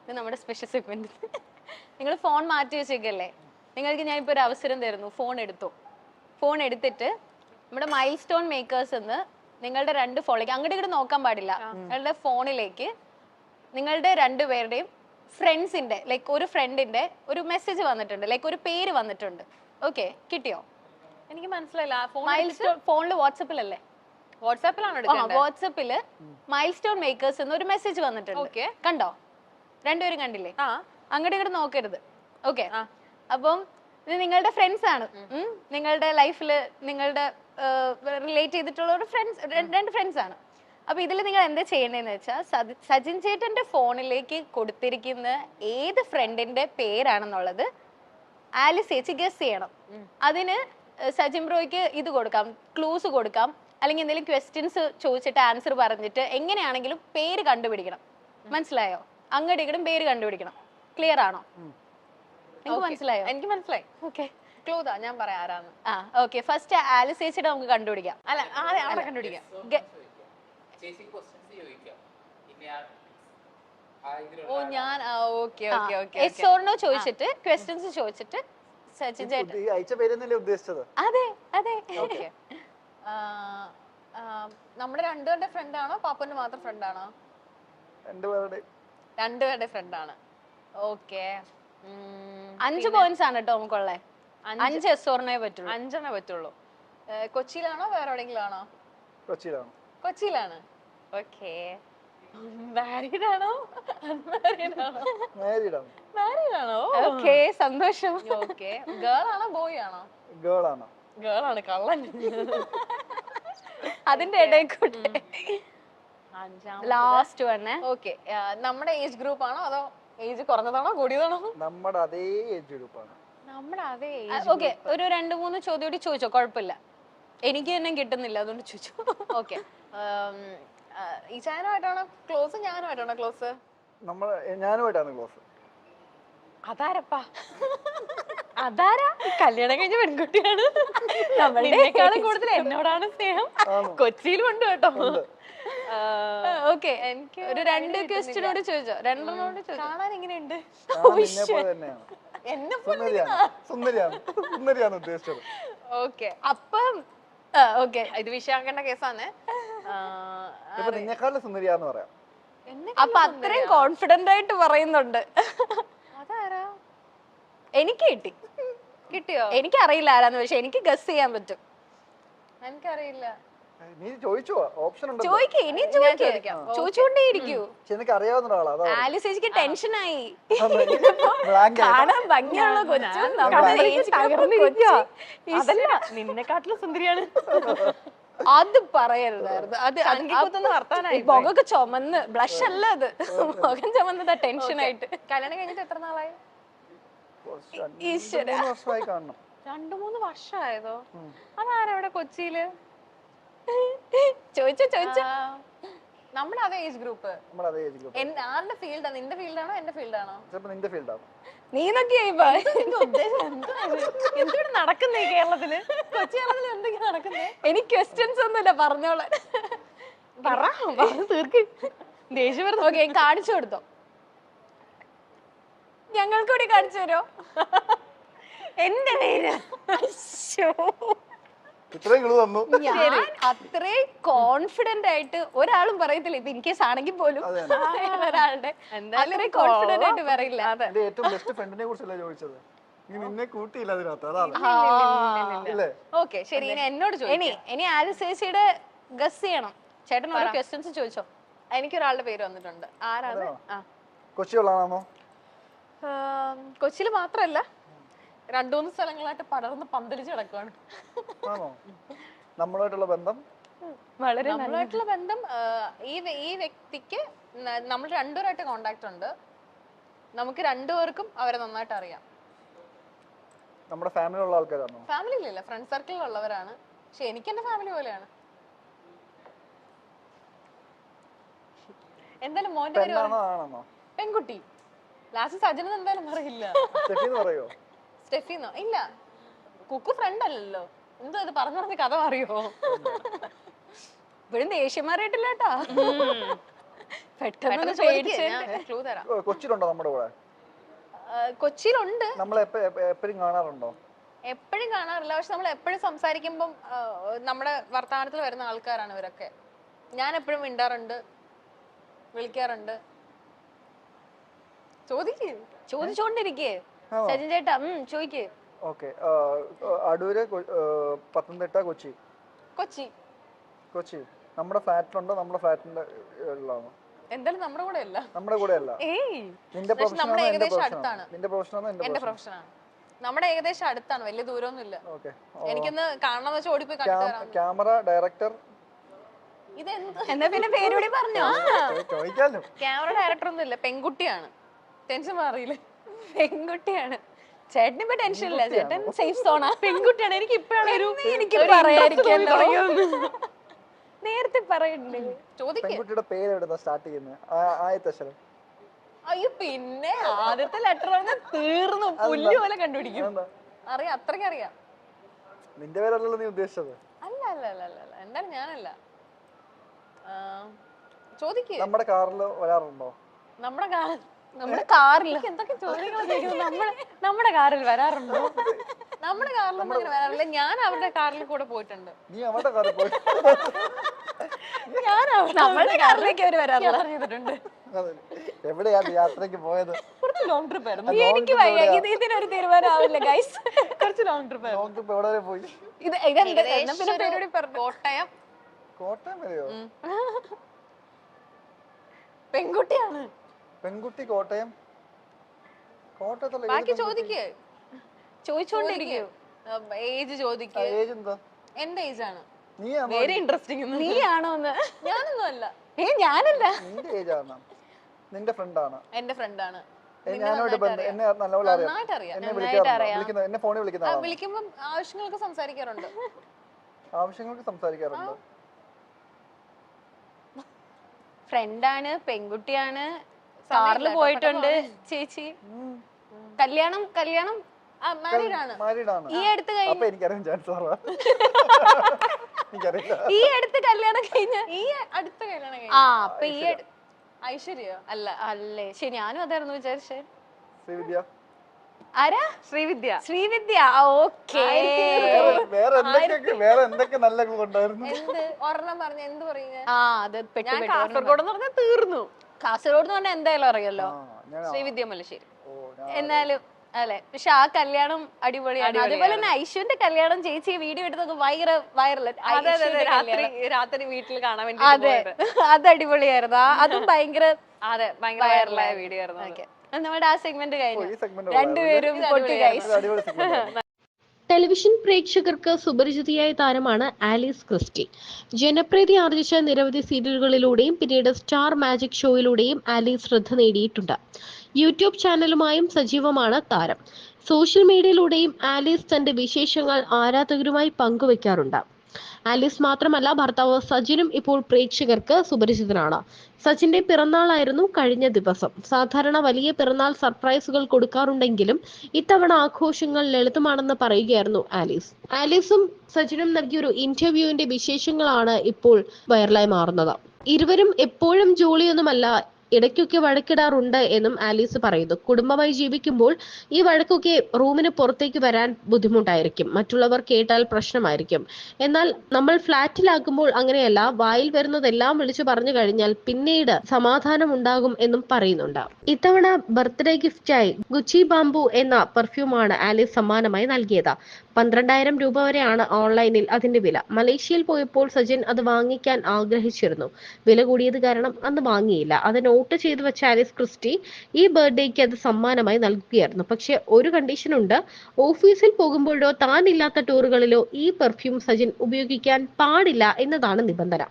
ഇത് നമ്മുടെ special segment. നിങ്ങൾ ഫോൺ മാറ്റി വെച്ചേക്കല്ലേ, നിങ്ങൾക്ക് ഞാനിപ്പോൾ ഒരു അവസരം തരുന്നു. ഫോൺ എടുത്തിട്ട് നമ്മുടെ മൈൽ സ്റ്റോൺ മേക്കേഴ്സ് എന്ന് നിങ്ങളുടെ 2 ഫോണിലേക്ക് അങ്ങോട്ട് ഇങ്ങോട്ട് നോക്കാൻ പാടില്ല. നിങ്ങളുടെ ഫോണിലേക്ക് നിങ്ങളുടെ 2 പേരുടെയും ഫ്രണ്ട്സിന്റെ ലൈക്ക് ഒരു ഫ്രണ്ടിന്റെ ഒരു മെസ്സേജ് വന്നിട്ടുണ്ട്, ലൈക്ക് ഒരു പേര് വന്നിട്ടുണ്ട്. ഓക്കെ, കിട്ടിയോ? എനിക്ക് മനസ്സിലായില്ല. മൈൽ സ്റ്റോൺ ഫോണിൽ വാട്സപ്പിലല്ലേ? വാട്സാപ്പിലാണ് വാട്സപ്പില് മൈൽ സ്റ്റോൺ മേക്കേഴ്സ് എന്ന് ഒരു മെസ്സേജ് വന്നിട്ടുണ്ട്. കണ്ടോ? 2 പേരും കണ്ടില്ലേ? അങ്ങോട്ട് ഇങ്ങോട്ട് നോക്കരുത്. ഓക്കെ, അപ്പം ഇത് നിങ്ങളുടെ ഫ്രണ്ട്സ് ആണ്. നിങ്ങളുടെ ലൈഫിൽ നിങ്ങളുടെ റിലേറ്റ് ചെയ്തിട്ടുള്ള ഒരു ഫ്രണ്ട്സ്, 2 ഫ്രണ്ട്സ് ആണ്. അപ്പൊ ഇതിൽ നിങ്ങൾ എന്താ ചെയ്യേണ്ടതെന്ന് വെച്ചാൽ സജിൻ ചേട്ടന്റെ ഫോണിലേക്ക് കൊടുത്തിരിക്കുന്ന ഏത് ഫ്രണ്ടിന്റെ പേരാണെന്നുള്ളത് ആലിസ് ചേച്ചി ഗസ് ചെയ്യണം. അതിന് സജിൻ ബ്രോയ്ക്ക് ഇത് കൊടുക്കാം, ക്ലൂസ് കൊടുക്കാം, അല്ലെങ്കിൽ എന്തെങ്കിലും ക്വസ്റ്റ്യൻസ് ചോദിച്ചിട്ട് ആൻസർ പറഞ്ഞിട്ട് എങ്ങനെയാണെങ്കിലും പേര് കണ്ടുപിടിക്കണം. മനസ്സിലായോ? അങ്ങോട്ട് ഇങ്ങോട്ടും പേര് കണ്ടുപിടിക്കണം. ക്ലിയർ ആണോ? നിങ്ങൾക്ക് മനസ്സിലായോ? എനിക്ക് മനസ്സിലായി. ഓക്കെ, ക്ലൂതാ, ഞാൻ പറയാം ആരാന്ന്. ഓക്കെ, ഫസ്റ്റ് ആലിസ് ചേച്ചിയുടെ നമുക്ക് കണ്ടുപിടിക്കാം. അല്ല, ആരെ കണ്ടുപിടിക്കാം? ഓ, ഞാൻ okay okay okay yes or no ചോദിച്ചിട്ട് ക്വസ്റ്റ്യൻസ് ചോദിച്ചിട്ട് സച്ചിൻ ചേട്ടൻ അയച്ച പേരെന്നല്ലേ ഉദ്ദേശിച്ചത്? അതെ അതെ. ഓക്കെ, നമ്മുടെ 2 പേരുടെ ഫ്രണ്ട് ആണോ പാപ്പന്റെ മാത്രം ഫ്രണ്ട് ആണോ? 2 പേരുടെ 2 പേരുടെ ഫ്രണ്ട് ആണ്. ഓക്കെ, 5 പോയിന്റ്സ് ആണ് കേട്ടോ നമുക്കുള്ളേ. 5 എസ് ഓർ നോയെ പറ്റുള്ളൂ. 5 പറ്റുള്ളൂ. കൊച്ചിയിലാണോ വേറെ എവിടെയെങ്കിലും ആണോ? കൊച്ചിയിലാണ്. കൊച്ചിയിലാണ്. ഓക്കെ, മാരീഡ് ആണോ അൺമാരീഡ് ആണോ? മാരീഡാണ്. മാരീഡ് ആണോ? ഓക്കെ, സന്തോഷം. ഓക്കെ, ഗേൾ ആണോ ബോയ് ആണോ? ഗേൾ ആണ്. ഗേൾ ആണ്. കള്ളൻ. അതിന്റെ ഇടയിൽ കൂടെ ലാസ്റ്റ് വന്നെ. ഓക്കെ, നമ്മുടെ ഏജ് ഗ്രൂപ്പ് ആണോ അതോ ഏജ് കുറഞ്ഞതാണോ കൂടിയതാണോ? നമ്മുടെ അതേ ഏജ് ഗ്രൂപ്പാണ്. നമ്മുടെ അതേ ഓക്കെ, ഒരു 2-3 ചോദ്യം കൂടി ചോദിച്ചോ, കുഴപ്പമില്ല. എനിക്ക് തന്നെ കിട്ടുന്നില്ല, അതുകൊണ്ട് ചോദിച്ചു. ഓക്കെ, ഈ ചായനുമായിട്ടാണോ ക്ലോസ് ഞാനുമായിട്ടാണോ ക്ലോസ്? ഞാനുമായിട്ടാണ് ക്ലോസ്. അതാരപ്പാ? അതാരാ? കല്യാണം കഴിഞ്ഞ പെൺകുട്ടിയാണ്. നമ്മളെക്കാളും കൂടുതൽ എന്നോടാണ് സ്നേഹം. കൊച്ചിയിലും ഉണ്ട് കേട്ടോ. ഓക്കെ, എനിക്ക് ഒരു 2 ക്വസ്റ്റ്യനോട് ചോദിച്ചോ, 2 ചോദിച്ചോ. കാണാൻ എങ്ങനെയുണ്ട്? എന്നെ സുന്ദരിയാണ് ഉദ്ദേശിച്ചത്. ഓക്കെ, അപ്പം ഓക്കെ, ഇത് വിഷയാക്കേണ്ട കേസാണ്. നിന്നെക്കാളും സുന്ദരിയാന്ന് പറയാം. അപ്പൊ അത്രയും കോൺഫിഡന്റ് ആയിട്ട് പറയുന്നുണ്ട്. അതാരാ? എനിക്ക് കിട്ടിയോ? എനിക്കറിയില്ല ആരാന്ന്, പക്ഷെ എനിക്ക് ഗസ് ചെയ്യാൻ പറ്റും. എനിക്കറിയില്ല. നീ ചോദിച്ചോ? ഓപ്ഷൻ ഉണ്ട്. ചോദിക്കേ, ഇനിയും ചോദിച്ചോണ്ടേയിരിക്കൂ. എനിക്ക് അറിയാവുന്ന ഒരാളാ. ആലിസ് ചേച്ചിക്ക് ടെൻഷനായി. ബ്ലാങ്ക് കാണാൻ ഭംഗിയുള്ള കൊച്ചും നിന്നെക്കാട്ടിലും സുന്ദരിയാണ്. അത് പറയരുതായിരുന്നു. അത് മുഖമൊക്കെ ചുമന്ന്, ബ്ലഷ് അല്ല അത്, മുഖം ചുമന്നതാ ടെൻഷനായിട്ട്. കല്യാണം കഴിഞ്ഞിട്ട് എത്ര നാളായി? ഈശ്വര, 2-3 വർഷമായി കാണണം. 2-3 വർഷമായതോ? അതാരവിടെ കൊച്ചിയില്? ചോദിച്ചോ. നമ്മുടെ അതേ ഏജ് ഗ്രൂപ്പ്. നമ്മുടെ അതേ ഏജ് ഗ്രൂപ്പ്. ആരുടെ ഫീൽഡാ? നിന്റെ ഫീൽഡാണോ എന്റെ ഫീൽഡാണോ? ചിലപ്പോ നിന്റെ ഫീൽഡാണ്. നീ നോക്കിയായി എന്താണ് നടക്കുന്നേ കേരളത്തില്? കൊച്ചി കേരളത്തിൽ എന്തൊക്കെയാ നടക്കുന്നേ? എനിക്ക് ക്വസ്റ്റ്യൻസ് ഒന്നുമില്ല, പറഞ്ഞോളാം. തീർക്ക്. ദേഷ്യം. ഓക്കെ, കാണിച്ചു കൊടുത്തോ, ഞങ്ങൾക്കൂടി കാണിച്ചു തരോ? എന്റെ പേര് ഇത്രയും കിളു തന്നു. ഞാൻ അത്രയും കോൺഫിഡന്റ് ആയിട്ട് ഒരാളും പറയത്തില്ല. ഇപ്പൊ ഇൻകേസ് ആണെങ്കിൽ പോലും ഒരാളുടെ അത്രയും കോൺഫിഡന്റ് ആയിട്ട് പറയില്ല. എന്റെ ഏറ്റവും ബെസ്റ്റ് ഫ്രണ്ടിനെ കുറിച്ചല്ലേ ചോദിച്ചത്? നീ നിന്നെ കൂട്ടിയില്ല അതിനകത്ത്, അതാണ്. ഓക്കെ, ശരി, ഇനി എന്നോട് ചോദിക്കാം. ഇനി ആലിസ് ചേച്ചിയുടെ ഗസ് ചെയ്യണം. ചേട്ടൻ ഓരോ ക്വസ്റ്റ്യൻസ് ചോദിച്ചോ. എനിക്കൊരാളുടെ പേര് വന്നിട്ടുണ്ട്. ആരാണ്? കൊച്ചിയുള്ളതാണോ? കൊച്ചിയിൽ മാത്രല്ല, 2-3 സ്ഥലങ്ങളായിട്ട് പടർന്ന് പന്തലിച്ച് കിടക്കുവാണ്. നമ്മളുമായിട്ടുള്ള ബന്ധം നമ്മളുമായിട്ടുള്ള ബന്ധം ഈ വ്യക്തിക്ക് നമ്മൾ 2 പേരായിട്ട് കോണ്ടാക്ട് ഉണ്ട്. നമുക്ക് 2 പേർക്കും അവരെ നന്നായിട്ട് അറിയാം. നമ്മുടെ ഫാമിലിയിലുള്ള ആൾക്കാരാണോ? ഫാമിലിയിലില്ല, ഫ്രണ്ട് സർക്കിളിലുള്ളവരാണ്. പക്ഷെ എനിക്ക് എന്റെ ഫാമിലി പോലെയാണ്. എന്തായാലും മോന്റെ പേര് പെൺകുട്ടി. ലാസ്റ്റ് സജന എന്തായാലും പറയില്ല. സ്റ്റെഫിന്നോ? ഇല്ല, കുക്കു ഫ്രണ്ട് അല്ലല്ലോ. എന്തോ ഇത് പറഞ്ഞു പറഞ്ഞ കഥ അറിയോ? ഇപ്പോഴും ദേഷ്യം മാറിയിട്ടില്ല കേട്ടോ. പെട്ടെന്ന് ചോദിക്ക്, ഞാൻ ക്ലൂ തരാം. കൊച്ചിയിലുണ്ടോ നമ്മുടെ കൂടെ? കൊച്ചിയിലുണ്ട്, നമ്മൾ എപ്പോഴും കാണാറുണ്ടോ? എപ്പോഴും കാണാറില്ല, പക്ഷെ നമ്മൾ എപ്പോഴും സംസാരിക്കുമ്പം നമ്മുടെ വർത്തമാനത്തിൽ വരുന്ന ആൾക്കാരാണ് ഇവരൊക്കെ. ഞാൻ എപ്പോഴും മിണ്ടാറുണ്ട്, വിളിക്കാറുണ്ട്. ചോദിക്കേ, ചോദിച്ചോണ്ടിരിക്കേ ആണോ? സജിൻ ചേട്ടാ ചോദിക്കേ. ഓക്കെ. അടൂര്, പത്തനംതിട്ട, കൊച്ചി. കൊച്ചി. കൊച്ചി നമ്മുടെ ഫ്ലാറ്റിലുണ്ടോ? നമ്മുടെ ഫ്ലാറ്റിന്റെ ഉള്ളതാണോ? എന്തായാലും നമ്മുടെ കൂടെ അല്ല. നമ്മുടെ കൂടെ അല്ല. ഏയ്, നിന്റെ പക്ഷെ നമ്മുടെ പ്രൊഫഷനാണോ? ഏകദേശം അടുത്താണ്. നിന്റെ പ്രൊഫഷനാണോ? എന്റെ പ്രൊഫഷനാണ്. നമ്മുടെ ഏകദേശം അടുത്താണ്, വലിയ ദൂരമൊന്നും ഇല്ല. ഓക്കെ. എനിക്കൊന്ന് കാണണം വെച്ചാൽ ഓടിപ്പോയി കണ്ടിട്ട് വരാം. Camera director. ഇതെന്ത് എന്നാ പിന്നെ പേരുകൂടി പറഞ്ഞോ. ചോദിക്കാലോ. ക്യാമറ ഡയറക്ടർ ഒന്നും ഇല്ല, പെൺകുട്ടിയാണ്. ടെൻഷൻ മാറിയില്ലേ? പെൺകുട്ടിയാണ്. ചേട്ടന് ഇപ്പൊ ടെൻഷൻ ഇല്ല, ചേട്ടൻ സേഫ് സോണാ. പെൺകുട്ടിയാണ്. എനിക്ക് ഇപ്പോഴാണ് എനിക്ക് പറയാതിരിക്കല്ലോ. നേരത്തെ പറയണ്ടേ. ചോദിക്കേ. പെൺകുട്ടിയുടെ പേര് എവിടുന്നാ സ്റ്റാർട്ട് ചെയ്യുന്നത്? ആദ്യത്തെ അക്ഷരം. അയ്യോ, പിന്നെ ആദ്യത്തെ ലെറ്റർ തീർന്നു, പുല്ല് പോലെ കണ്ടുപിടിക്കും. എന്താ? അറിയാം, അത്രയ്ക്ക് അറിയാം. നിന്റെ പേരല്ലല്ലോ നീ ഉദ്ദേശിച്ചത്. അല്ല അല്ല അല്ല അല്ല അല്ല, എന്തായാലും ഞാനല്ല. ചോദിക്കേ. നമ്മുടെ കാറിൽ വരാറുണ്ടോ? നമ്മുടെ കാറിൽ എന്തൊക്കെ ചോദ്യങ്ങൾ ചോദിക്കുന്നത്. നമ്മുടെ കാറിൽ വരാറുണ്ടോ? നമ്മുടെ കാറിലൊന്നും അങ്ങനെ വരാറില്ല. ഞാൻ അവരുടെ കാറിൽ കൂടെ പോയിട്ടുണ്ട്. നീ അവരുടെ കാറിൽ പോയി? ഞാൻ നമ്മളുടെ കാറിലേക്ക് അവര് വരാറില്ല. യാത്ര ചെയ്തിട്ടുണ്ട്. എവിടെയാ യാത്രക്ക് പോയത്? കുറച്ച് ലോങ് ട്രിപ്പ് ആയിരുന്നു. എനിക്ക് വയ്യ, ഇതിനൊരു തീരുമാനമാവില്ല ഗൈസ്. കുറച്ച് ലോങ് ട്രിപ്പ് ആയിരുന്നു. ലോങ് ട്രിപ്പ് എവിടെ വരെ പോയി? കോട്ടയം. കോട്ടയം വരെയോ? പെൺകുട്ടിയാണ്. പെൺകുട്ടി കോട്ടയം. കോട്ടയത്തല്ല. ബാക്കി ചോദിക്കേ. ചോദിച്ചോണ്ടിരിക്കൂ. ഏജ് ചോദിക്കേ. ഏജ് എന്താ? എന്റെ ഏജ് ആണ്. Very interesting. നീ ആണോന്ന്? ഞാനൊന്നും അല്ല. ഞാനല്ല. നിന്റെ ഏജ് ആണ്. നിന്റെ ഫ്രണ്ട് ആണ്. എന്റെ ഫ്രണ്ട് ആണ്. ഞാനോട് എന്നെ നല്ലപോലെ അറിയാം. നന്നായിട്ട് അറിയാം. എന്നെ വിളിക്കാറുണ്ട്. എന്നെ ഫോണിൽ വിളിക്കുന്ന ആളാണ്. വിളിക്കുമ്പോ ആവശ്യങ്ങൾക്ക് സംസാരിക്കാറുണ്ട്. ആവശ്യങ്ങൾക്ക് സംസാരിക്കാറുണ്ട്. ഫ്രണ്ടാണ്, പെൺകുട്ടിയാണ്, കാറിൽ പോയിട്ടുണ്ട്. ചേച്ചി കല്യാണം മാരീഡ് ആണ്. മാരീഡ് ആണ്. ഈ അടുത്ത് അപ്പൊ എനിക്കറിയാൻ ചാൻസ് കുറവാ. എനിക്കറിയില്ല. ഈ അടുത്ത് കല്യാണം കഴിഞ്ഞ ഈ അടുത്ത കല്യാണം കഴിഞ്ഞു. അപ്പൊ ഈ ഐശ്വര്യ അല്ല. അല്ലേ? ശരി, ഞാനും അതായിരുന്നു വിചാരിച്ചേ. ശ്രീവിദ്യ. ആരാ? ശ്രീവിദ്യ. ശ്രീവിദ്യ. ഓക്കേ. വേറെ എന്തൊക്കെ നല്ല ഉണ്ടായിരുന്നു? എന്ത് ഒരെണ്ണം പറഞ്ഞ എന്ത് പറയുക? അത് ഞാൻ കാസർഗോഡ് എന്ന് പറഞ്ഞാൽ തീർന്നു. കാസർഗോഡ് എന്ന് പറഞ്ഞാൽ എന്തായാലും അറിയല്ലോ. ശ്രീവിദ്യ മലശ്ശേരി. എന്നാലും അല്ലെ, പക്ഷെ ആ കല്യാണം അടിപൊളിയാണ്. അതുപോലെ തന്നെ ഐശ്വന്റെ കല്യാണം ചേച്ചി വീഡിയോ എടുത്തൊക്കെ ഭയങ്കര വൈറൽ. രാത്രി വീട്ടിൽ കാണാൻ വേണ്ടി. അതെ, അത് അടിപൊളിയായിരുന്നു. അതും ഭയങ്കര വൈറലായ വീഡിയോ ആയിരുന്നു. നമ്മുടെ ആ സെഗ്മെന്റ് കഴിഞ്ഞു. രണ്ടുപേരും പൊട്ടി ഗൈസ്. ടെലിവിഷൻ പ്രേക്ഷകർക്ക് സുപരിചിതയായ താരമാണ് ആലീസ് ക്രിസ്റ്റി. ജനപ്രീതി ആർജിച്ച നിരവധി സീരിയലുകളിലൂടെയും പിന്നീട് സ്റ്റാർ മാജിക് ഷോയിലൂടെയും ആലീസ് ശ്രദ്ധ നേടിയിട്ടുണ്ട്. യൂട്യൂബ് ചാനലുമായും സജീവമാണ് താരം. സോഷ്യൽ മീഡിയയിലൂടെയും ആലീസ് തന്റെ വിശേഷങ്ങൾ ആരാധകരുമായി പങ്കുവെക്കാറുണ്ട്. ആലീസ് മാത്രമല്ല, ഭർത്താവ് സജിനും ഇപ്പോൾ പ്രേക്ഷകർക്ക് സുപരിചിതനാണ്. സച്ചിന്റെ പിറന്നാളായിരുന്നു കഴിഞ്ഞ ദിവസം. സാധാരണ വലിയ പിറന്നാൾ സർപ്രൈസുകൾ കൊടുക്കാറുണ്ടെങ്കിലും ഇത്തവണ ആഘോഷങ്ങൾ ലളിതമാണെന്ന് പറയുകയായിരുന്നു ആലീസ്. ആലീസും സച്ചിനും നൽകിയൊരു ഇന്റർവ്യൂവിന്റെ വിശേഷങ്ങളാണ് ഇപ്പോൾ വൈറലായി മാറുന്നത്. ഇരുവരും എപ്പോഴും ജോളിയൊന്നുമല്ല, ഇടയ്ക്കൊക്കെ വഴക്കിടാറുണ്ട് എന്നും ആലീസ് പറയുന്നു. കുടുംബമായി ജീവിക്കുമ്പോൾ ഈ വഴക്കൊക്കെ റൂമിന് പുറത്തേക്ക് വരാൻ ബുദ്ധിമുട്ടായിരിക്കും, മറ്റുള്ളവർ കേട്ടാൽ പ്രശ്നമായിരിക്കും. എന്നാൽ നമ്മൾ ഫ്ലാറ്റിലാകുമ്പോൾ അങ്ങനെയല്ല, വായിൽ വരുന്നതെല്ലാം വിളിച്ചു പറഞ്ഞു കഴിഞ്ഞാൽ പിന്നീട് സമാധാനം ഉണ്ടാകും എന്നും പറയുന്നുണ്ട്. ഇത്തവണ ബർത്ത്ഡേ ഗിഫ്റ്റായി ഗുച്ചി ബാംബു എന്ന പെർഫ്യൂമാണ് ആലീസ് സമ്മാനമായി നൽകിയത്. 12,000 രൂപ വരെയാണ് ഓൺലൈനിൽ അതിന്റെ വില. മലേഷ്യയിൽ പോയപ്പോൾ സജിൻ അത് വാങ്ങിക്കാൻ ആഗ്രഹിച്ചിരുന്നു. വില കൂടിയത് കാരണം അന്ന് വാങ്ങിയില്ല. അത് നോട്ട് ചെയ്തു വെച്ച ആലീസ് ക്രിസ്റ്റി ഈ ബർത്ത്ഡേക്ക് അത് സമ്മാനമായി നൽകുകയായിരുന്നു. പക്ഷെ ഒരു കണ്ടീഷനുണ്ട്. ഓഫീസിൽ പോകുമ്പോഴോ താൻ ഇല്ലാത്ത ടൂറുകളിലോ ഈ പെർഫ്യൂം സജിൻ ഉപയോഗിക്കാൻ പാടില്ല എന്നതാണ് നിബന്ധന.